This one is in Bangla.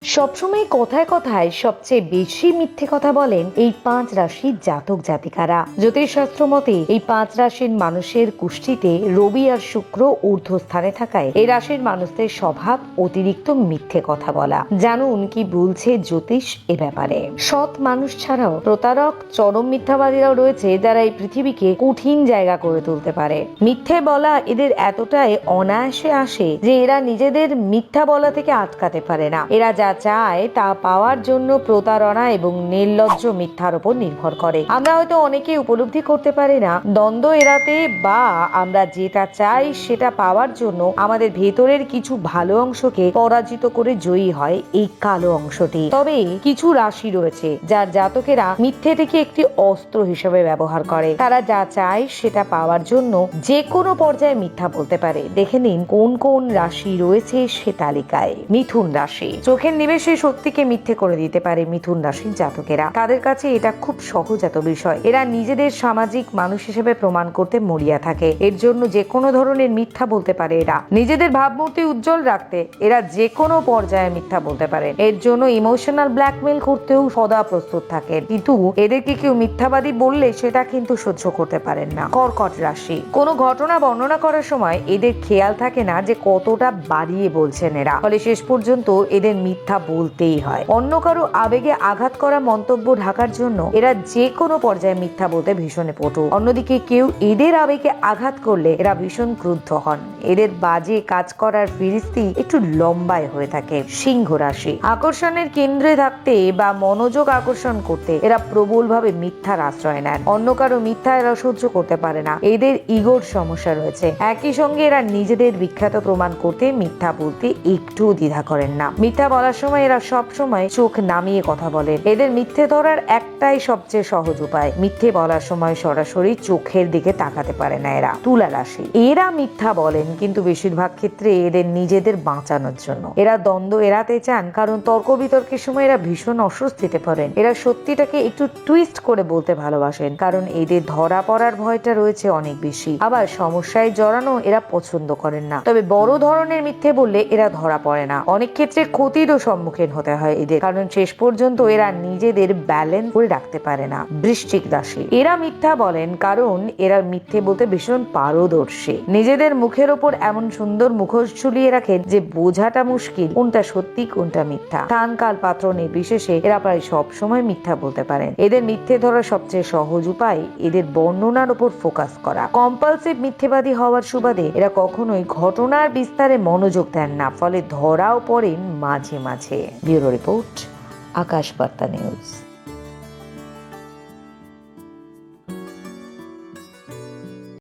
সবসময় কথায় কথায় সবচেয়ে বেশি মিথ্যে কথা বলেন এই 5 রাশির জাতক জাতিকারা। জ্যোতিষশাস্ত্র মতে এই 5 রাশির মানুষের কুষ্ঠিতে রবি আর শুক্র ঊর্ধ্বস্থানে থাকায় এই রাশির মানুষদের স্বভাব অতিরিক্ত মিথ্যে কথা বলা। জানুন কি বলছে জ্যোতিষ এ ব্যাপারে। সৎ মানুষ ছাড়াও প্রতারক, চরম মিথ্যাবাদীরাও রয়েছে যারা এই পৃথিবীকে কঠিন জায়গা করে তুলতে পারে। মিথ্যে বলা এদের এতটাই অনায়াসে আসে যে এরা নিজেদের মিথ্যা বলা থেকে আটকাতে পারে না। এরা যা চায় তা পাওয়ার জন্য প্রতারণা এবং নির্লজ্জ মিথ্যার উপর নির্ভর করে। আমরা হয়তো অনেকে উপলব্ধি করতে পারি না দ্বন্দ্ব এড়াতে বা আমরা যেটা চাই সেটা পাওয়ার জন্য আমাদের ভেতরের কিছু ভালো অংশকে পরাজিত করে জয়ী হয় এই কালো অংশটি। তবে কিছু রাশি রয়েছে যার জাতকেরা মিথ্যেটিকে একটি অস্ত্র হিসেবে ব্যবহার করে। তারা যা চায় সেটা পাওয়ার জন্য যে কোনো পর্যায়ে মিথ্যা বলতে পারে। দেখে নিন কোন কোন রাশি রয়েছে সে তালিকায়। মিথুন রাশি। চোখের নিমেষে সত্যিকে মিথ্যে করে দিতে পারে মিথুন রাশির জাতকেরা। তাদের কাছে এটা খুব সহজাত বিষয়। এরা নিজেদের সামাজিক মানুষ হিসেবে প্রমাণ করতে মরিয়া থাকে। এর জন্য যে কোনো ধরনের মিথ্যা বলতে পারে এরা। নিজেদের ভাবমূর্তি উজ্জ্বল রাখতে এরা যে কোনো পর্যায়ে মিথ্যা বলতে পারে। এর জন্য ইমোশনাল ব্ল্যাকমেল করতেও সদা প্রস্তুত থাকে। কিন্তু এদেরকে কেউ মিথ্যাবাদী বললে সেটা কিন্তু সহ্য করতে পারেন না। কর্কট রাশি। কোনো ঘটনা বর্ণনা করার সময় এদের খেয়াল থাকে না যে কতটা বাড়িয়ে বলছেন এরা, ফলে শেষ পর্যন্ত এদের মিথ্যা বলতেই হয়। অন্য কারো আবেগে আঘাত করা মন্তব্য ঢাকার জন্য এরা যে কোনো পর্যায়ে মিথ্যা বলতে ভীষণ পটু। অন্যদিকে কেউ এদের আবেগে আঘাত করলে এরা ভীষণ ক্রুদ্ধ হন। এদের বাজে কাজ করার ফিরিস্তি একটু লম্বায় হয়ে থাকে। সিংহ রাশি। আকর্ষণের কেন্দ্রে থাকতে বা মনোযোগ আকর্ষণ করতে এরা প্রবলভাবে মিথ্যার আশ্রয় নেন। অন্য কারো মিথ্যা এরা সহ্য করতে পারে না। এদের ইগোর সমস্যা রয়েছে। একই সঙ্গে এরা নিজেদের বিখ্যাত প্রমাণ করতে মিথ্যা বলতে একটু দ্বিধা করেন না। মিথ্যা বলার সময় এরা সব সময় চোখ নামিয়ে কথা বলেন। এদের মিথ্যে ধরার একটাই সবচেয়ে সহজ উপায়, মিথ্যে বলার সময় সরাসরি চোখের দিকে তাকাতে পারে না এরা। তুলা রাশি। এরা মিথ্যা বলেন কিন্তু বেশিরভাগ ক্ষেত্রে এদের নিজেদের বাঁচানোর জন্য। এরা দ্বন্দ্ব এড়াতে চান কারণ তর্ক বিতর্কের সময় এরা ভীষণ অস্বস্তিতে পড়েন। এরা সত্যিটাকে একটু টুইস্ট করে বলতে ভালোবাসেন কারণ এদের ধরা পড়ার ভয়টা রয়েছে অনেক বেশি। আবার সমস্যায় জড়ানো এরা পছন্দ করেন না। তবে বড় ধরনের মিথ্যে বললে এরা ধরা পড়ে না। অনেক ক্ষেত্রে ক্ষতিরও সম্মুখীন হতে হয় এদের, কারণ শেষ পর্যন্ত এরা নিজেদের ব্যালেন্স করে রাখতে পারে না। বৃশ্চিক রাশি। এরা মিথ্যা বলেন কারণ এরা মিথ্যে বলতে ভীষণ পারদর্শী। নিজেদের মুখের ওপর এমন সুন্দর মুখোশ ঝুলিয়ে রাখেন যে বোঝাটা মুশকিল কোনটা সত্যি কোনটা মিথ্যা। স্থান কাল পাত্র নির্বিশেষে এরা প্রায় সব সময় মিথ্যা বলতে পারেন। এদের মিথ্যে ধরার সবচেয়ে সহজ উপায় এদের বর্ণনার উপর ফোকাস করা। কম্পালসিভ মিথ্যেবাদী হওয়ার সুবাদে এরা কখনোই ঘটনার বিস্তারে মনোযোগ দেন না, ফলে ধরাও পড়েন মাঝে মাঝে। ব্যুরো রিপোর্ট, আকাশ বার্তা নিউজ।